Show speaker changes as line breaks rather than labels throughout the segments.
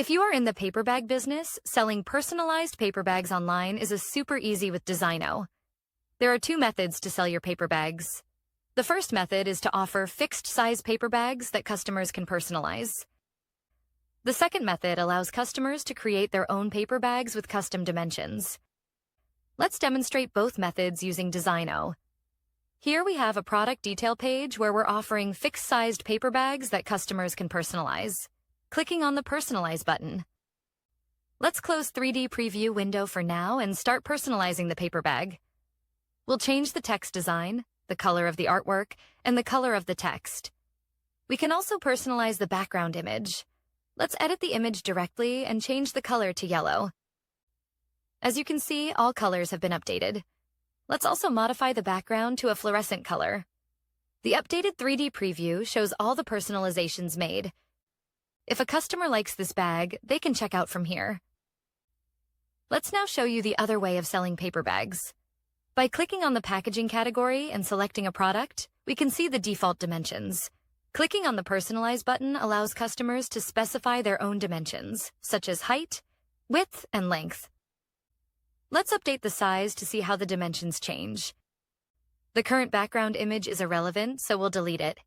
If you are in the paper bag business, selling personalized paper bags online is super easy with DesignNBuy. There are two methods to sell your paper bags. The first method is to offer fixed-size paper bags that customers can personalize. The second method allows customers to create their own paper bags with custom dimensions. Let's demonstrate both methods using DesignNBuy. Here we have a product detail page where we're offering fixed-sized paper bags that customers can personalize. Clicking on the Personalize button. Let's close 3D Preview window for now and start personalizing the paper bag. We'll change the text design, the color of the artwork, and the color of the text. We can also personalize the background image. Let's edit the image directly and change the color to yellow. As you can see, all colors have been updated. Let's also modify the background to a fluorescent color. The updated 3D preview shows all the personalizations made. If a customer likes this bag, they can check out from here. Let's now show you the other way of selling paper bags. By clicking on the packaging category and selecting a product, we can see the default dimensions. Clicking on the Personalize button allows customers to specify their own dimensions, such as height, width, and length. Let's update the size to see how the dimensions change. The current background image is irrelevant, so we'll delete it.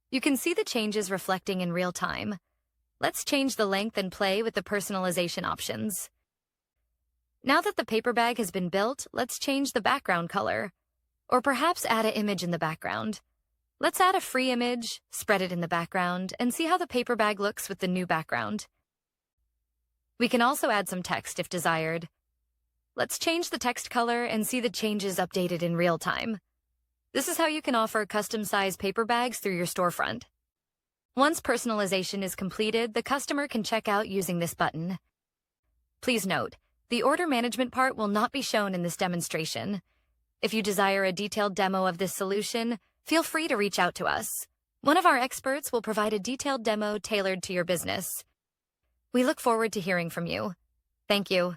You can see the changes reflecting in real time. Let's change the length and play with the personalization options. Now that the paper bag has been built, let's change the background color, or perhaps add an image in the background. Let's add a free image, spread it in the background, and see how the paper bag looks with the new background. We can also add some text if desired. Let's change the text color and see the changes updated in real time. This is how you can offer custom-sized paper bags through your storefront. Once personalization is completed, the customer can check out using this button. Please note, the order management part will not be shown in this demonstration. If you desire a detailed demo of this solution, feel free to reach out to us. One of our experts will provide a detailed demo tailored to your business. We look forward to hearing from you. Thank you.